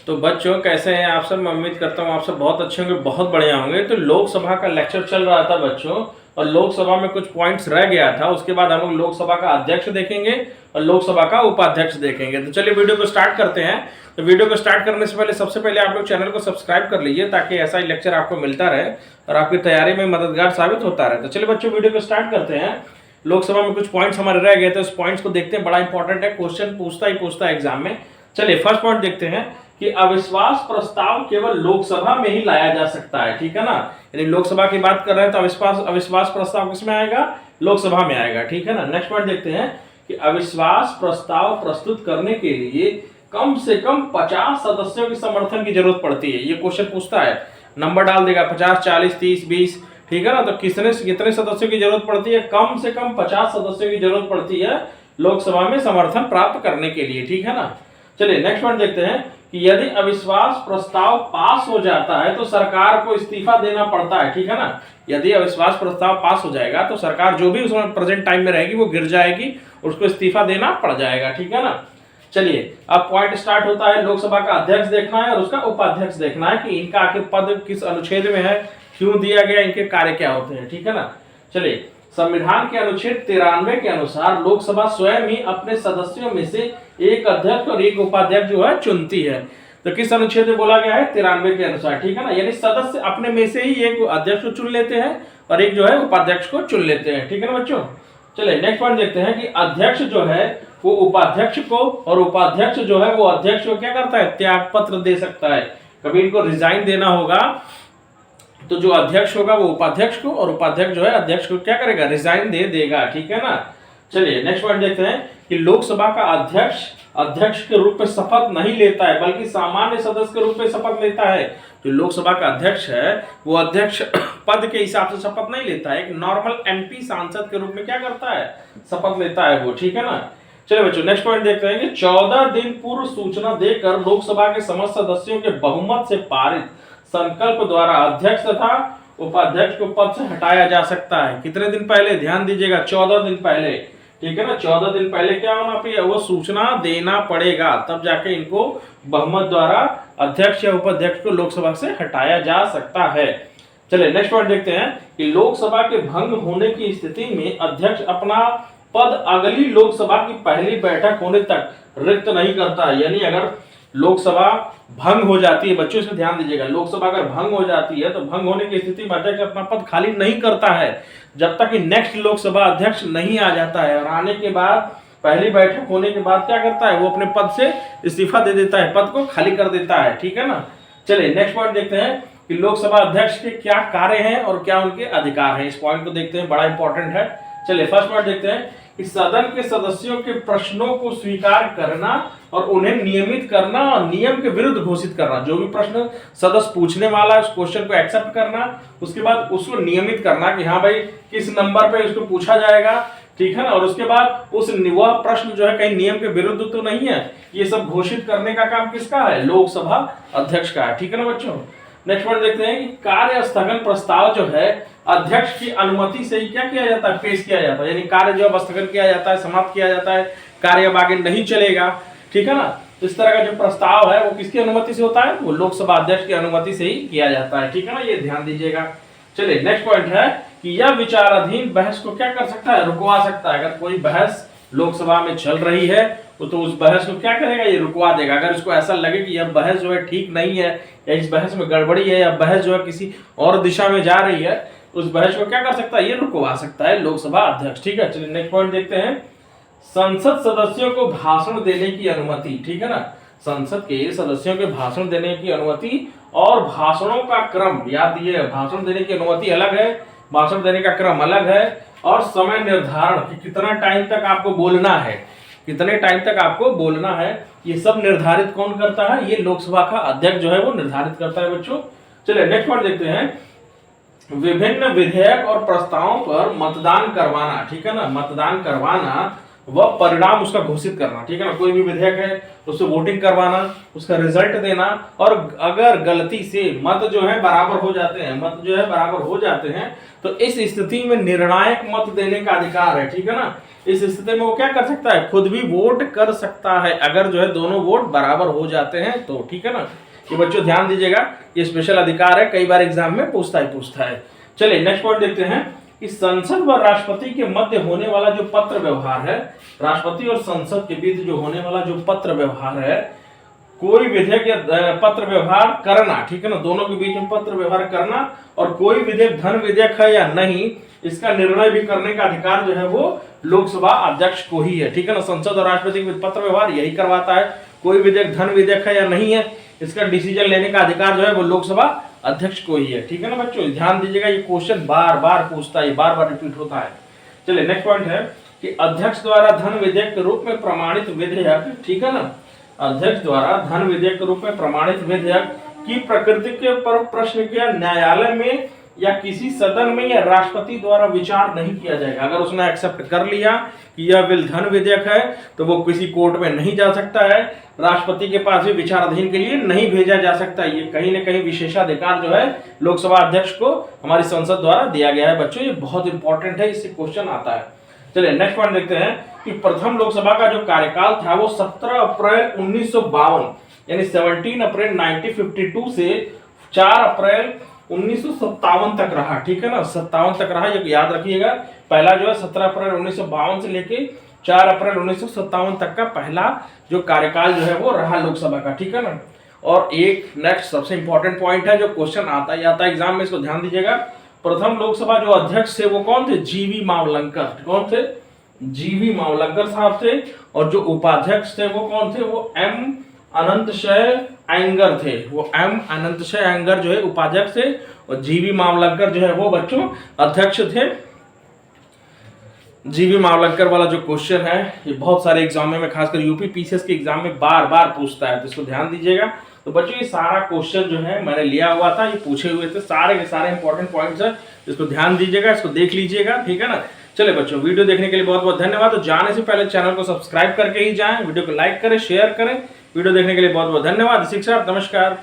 तो बच्चों कैसे हैं आप सब। मैं उम्मीद करता हूँ आप सब बहुत अच्छे होंगे, बहुत बढ़िया होंगे। तो लोकसभा का लेक्चर चल रहा था बच्चों, और लोकसभा में कुछ पॉइंट्स रह गया था। उसके बाद हम लोग लोकसभा का अध्यक्ष देखेंगे और लोकसभा का उपाध्यक्ष देखेंगे। तो चलिए वीडियो को स्टार्ट करते हैं। तो वीडियो को स्टार्ट करने से पहले सबसे पहले आप लोग चैनल को सब्सक्राइब कर लीजिए, ताकि ऐसा ही लेक्चर आपको मिलता रहे और आपकी तैयारी में मददगार साबित होता रहे। तो चलिए बच्चों वीडियो को स्टार्ट करते हैं। लोकसभा में कुछ पॉइंट्स हमारे रह गए थे, उस पॉइंट्स को देखते हैं। बड़ा इंपॉर्टेंट है, क्वेश्चन पूछता है एग्जाम में। चलिए फर्स्ट पॉइंट देखते हैं कि अविश्वास प्रस्ताव केवल लोकसभा में ही लाया जा सकता है। ठीक है ना, यानी लोकसभा की बात कर रहे हैं तो अविश्वास प्रस्ताव किसमें आएगा? लोकसभा में आएगा। ठीक है ना। नेक्स्ट पॉइंट देखते हैं कि अविश्वास प्रस्ताव प्रस्तुत करने के लिए कम से कम 50 सदस्यों के समर्थन की जरूरत पड़ती है। ये क्वेश्चन पूछता है, नंबर डाल देगा 50, 40, 30, 20। ठीक है ना। तो कितने सदस्यों की जरूरत पड़ती है? कम से कम 50 सदस्यों की जरूरत पड़ती है लोकसभा में समर्थन प्राप्त करने के लिए। ठीक है ना। चलिए नेक्स्ट पॉइंट देखते हैं कि यदि अविश्वास प्रस्ताव पास हो जाता है तो सरकार को इस्तीफा देना पड़ता है। ठीक है ना। यदि अविश्वास प्रस्ताव पास हो जाएगा तो सरकार जो भी उसमें प्रेजेंट टाइम में रहेगी वो गिर जाएगी, उसको इस्तीफा देना पड़ जाएगा। ठीक है ना। चलिए अब पॉइंट स्टार्ट होता है। लोकसभा का अध्यक्ष देखना है और उसका उपाध्यक्ष देखना है कि इनका आखिर पद किस अनुच्छेद में है, क्यों दिया गया, इनके कार्य क्या होते हैं। ठीक है ना। चलिए संविधान के अनुच्छेद 93 के अनुसार लोकसभा स्वयं ही अपने सदस्यों में से एक अध्यक्ष और एक उपाध्यक्ष जो है चुनती है। तो किस अनुच्छेद में बोला गया है? 93 के अनुसार। ठीक है ना। यानी सदस्य अपने में से ही एक अध्यक्ष को चुन लेते हैं और एक जो है उपाध्यक्ष को चुन लेते हैं। ठीक है ना बच्चों। चलिए नेक्स्ट पॉइंट देखते हैं कि अध्यक्ष जो है वो उपाध्यक्ष को और उपाध्यक्ष जो है वो अध्यक्ष को क्या करता है? त्याग पत्र दे सकता है। कभी इनको रिजाइन देना होगा तो जो अध्यक्ष होगा वो उपाध्यक्ष को, और उपाध्यक्ष जो है अध्यक्ष को क्या करेगा? रिजाइन दे देगा। ठीक है ना। चलिए नेक्स्ट पॉइंट देखते हैं कि लोकसभा का अध्यक्ष के रूप में शपथ नहीं लेता है, बल्कि सामान्य सदस्य के रूप में शपथ लेता है। जो लोकसभा का अध्यक्ष है वो अध्यक्ष पद के हिसाब से शपथ नहीं लेता है, एक नॉर्मल एमपी सांसद के रूप में क्या करता है? शपथ लेता है वो। ठीक है ना। चलिए बच्चों नेक्स्ट पॉइंट देखते हैं कि 14 दिन पूर्व सूचना देकर लोकसभा के समस्त सदस्यों के बहुमत से पारित संकल्प द्वारा अध्यक्ष तथा उपाध्यक्ष को पद से हटाया जा सकता है। कितने दिन पहले? ध्यान दीजिएगा, 14 दिन पहले। ठीक है ना। 14 दिन पहले क्या होना चाहिए? वो सूचना देना पड़ेगा, तब जाके इनको बहुमत द्वारा अध्यक्ष या उपाध्यक्ष को लोकसभा से हटाया जा सकता है। चलिए नेक्स्ट पॉइंट देखते हैं कि लोकसभा के भंग होने की स्थिति में अध्यक्ष अपना पद अगली लोकसभा की पहली बैठक होने तक रिक्त नहीं करता है। यानी अगर लोकसभा भंग हो जाती है, बच्चों इसमें ध्यान दीजिएगा, लोकसभा अगर भंग हो जाती है तो भंग होने की स्थिति में अध्यक्ष अपना पद खाली नहीं करता है जब तक कि नेक्स्ट लोकसभा अध्यक्ष नहीं आ जाता है। और आने के बाद पहली बैठक होने के बाद क्या करता है? वो अपने पद से इस्तीफा दे देता है, पद को खाली कर देता है। ठीक है ना। चलिए नेक्स्ट पॉइंट देखते हैं कि लोकसभा अध्यक्ष के क्या कार्य हैं और क्या उनके अधिकार हैं। इस पॉइंट को देखते हैं, बड़ा इंपॉर्टेंट है। चलिए फर्स्ट पॉइंट देखते हैं कि सदन के सदस्यों के प्रश्नों को स्वीकार करना और उन्हें नियमित करना और नियम के विरुद्ध घोषित करना। जो भी प्रश्न सदस्य पूछने वाला है उस क्वेश्चन को एक्सेप्ट करना, उसके बाद उसको नियमित करना कि हाँ भाई किस नंबर पे उसको पूछा जाएगा। ठीक है ना। और उसके बाद वह प्रश्न जो है कहीं नियम के विरुद्ध तो नहीं है, ये सब घोषित करने का काम किसका है? लोकसभा अध्यक्ष का है। ठीक है ना बच्चों। नेक्स्ट पॉइंट देखते हैं कि कार्य स्थगन प्रस्ताव जो है अध्यक्ष की अनुमति से ही क्या किया जाता है? पेश किया जाता है। यानी कार्य जो स्थगन किया जाता है, समाप्त किया जाता है, कार्य अब आगे नहीं चलेगा। ठीक है ना। इस तरह का जो प्रस्ताव है वो किसकी अनुमति से होता है? वो लोकसभा अध्यक्ष की अनुमति से ही किया जाता है। ठीक है ना, ये ध्यान दीजिएगा। चलिए नेक्स्ट पॉइंट है कि यह विचाराधीन बहस को क्या कर सकता है? रुकवा सकता है। अगर कोई बहस लोकसभा में चल रही है तो उस बहस को क्या करेगा? ये रुकवा देगा। अगर इसको ऐसा लगे कि यह बहस जो है ठीक नहीं है या इस बहस में गड़बड़ी है या बहस जो है किसी और दिशा में जा रही है, उस बहस को क्या कर सकता है? ये रुकवा सकता है लोकसभा अध्यक्ष। ठीक है। चलिए नेक्स्ट पॉइंट देखते हैं, संसद सदस्यों को भाषण देने की अनुमति। ठीक है ना। संसद के सदस्यों के भाषण देने की अनुमति और भाषणों का क्रम, याद दिए, भाषण देने की अनुमति अलग है, भाषण देने का क्रम अलग है, और समय निर्धारण कि कितना टाइम तक आपको बोलना है, कितने टाइम तक आपको बोलना है, ये सब निर्धारित कौन करता है? ये लोकसभा का अध्यक्ष जो है वो निर्धारित करता है बच्चों। चलिए नेक्स्ट पॉइंट देखते हैं, विभिन्न विधेयक और प्रस्तावों पर मतदान करवाना। ठीक है ना। मतदान करवाना वह परिणाम उसका घोषित करना, ठीक है ना। कोई भी विधेयक है उससे वोटिंग करवाना, उसका रिजल्ट देना, और अगर गलती से मत जो है बराबर हो जाते हैं, मत जो है बराबर हो जाते हैं, तो इस स्थिति में निर्णायक मत देने का अधिकार है, ठीक है ना। इस स्थिति में वो क्या कर सकता है, खुद भी वोट कर सकता है, अगर जो है दोनों वोट बराबर हो जाते हैं तो, ठीक है ना। ये बच्चों ध्यान दीजिएगा, ये स्पेशल अधिकार है, कई बार एग्जाम में पूछता है। चलिए नेक्स्ट पॉइंट देखते हैं कि संसद व राष्ट्रपति के मध्य होने वाला जो पत्र व्यवहार है, राष्ट्रपति और संसद के बीच जो होने वाला जो पत्र व्यवहार है, कोई विधेयक या पत्र व्यवहार करना, ठीक है ना, दोनों के बीच में पत्र व्यवहार करना, और कोई विधेयक धन विधेयक है या नहीं, इसका निर्णय भी करने का अधिकार जो है वो लोकसभा अध्यक्ष को ही है, ठीक है ना। संसद और राष्ट्रपति के बीच पत्र व्यवहार यही करवाता है, कोई विधेयक धन विधेयक है या नहीं है, इसका डिसीजन लेने का अधिकार जो है वो लोकसभा अध्यक्ष को ही है, ठीक है ना बच्चों। ध्यान दीजिएगा, ये क्वेश्चन बार बार पूछता है, बार बार रिपीट होता है। चलिए नेक्स्ट पॉइंट है कि अध्यक्ष द्वारा धन विधेयक के रूप में प्रमाणित विधेयक, ठीक है ना, अध्यक्ष द्वारा धन विधेयक के रूप में प्रमाणित विधेयक की प्रकृति के पर प्रश्न किया न्यायालय में या किसी सदन में या राष्ट्रपति द्वारा विचार नहीं किया जाएगा। अगर उसने एक्सेप्ट कर लिया कि यह बिल धन विधेयक है तो वो किसी कोर्ट में नहीं जा सकता है, राष्ट्रपति के पास भी विचाराधीन के लिए नहीं भेजा जा सकता। ये कहीं ना कहीं विशेषाधिकार जो है लोकसभा अध्यक्ष को हमारी संसद द्वारा दिया गया है बच्चों, ये बहुत इंपॉर्टेंट है, इससे क्वेश्चन आता है। चलिए नेक्स्ट पॉइंट देखते हैं कि प्रथम लोकसभा का जो कार्यकाल था वो 17 अप्रैल 1952 यानी 17 अप्रैल 1952 से 4 अप्रैल 1957 तक रहा, ठीक है ना, 57 तक रहा, ये याद रखिएगा। पहला जो है 17 अप्रैल 1952 से लेके 4 अप्रैल 1957 तक का पहला जो कार्यकाल जो है वो रहा लोकसभा का, ठीक है ना। और एक नेक्स्ट सबसे इंपॉर्टेंट पॉइंट है जो क्वेश्चन आता ही आता है एग्जाम में, इसको ध्यान दीजिएगा। प्रथम लोकसभा जो अध्यक्ष थे वो कौन थे, जीवी मावलंकर, कौन थे, जीवी मावलंकर साहब थे। और जो उपाध्यक्ष थे वो कौन थे, वो एम अनंतशय अयंगर थे, वो एम अनंतशय अयंगर जो है उपाध्यक्ष थे, और जीवी मावलंकर जो है वो बच्चों अध्यक्ष थे। जीवी मावलंकर वाला जो क्वेश्चन है ये बहुत सारे एग्जाम में खासकर यूपी पीसीएस के एग्जाम में बार बार पूछता है, तो इसको ध्यान दीजिएगा। तो बच्चों ये सारा क्वेश्चन जो है मैंने लिया हुआ था, ये पूछे हुए थे, सारे के सारे इंपॉर्टेंट पॉइंट्स है, इसको ध्यान दीजिएगा, इसको देख लीजिएगा, ठीक है ना। चलिए बच्चों, वीडियो देखने के लिए बहुत बहुत धन्यवाद। तो जाने से पहले चैनल को सब्सक्राइब करके ही जाएं, वीडियो को लाइक करें, शेयर करें। वीडियो देखने के लिए बहुत बहुत धन्यवाद। शिक्षा, नमस्कार।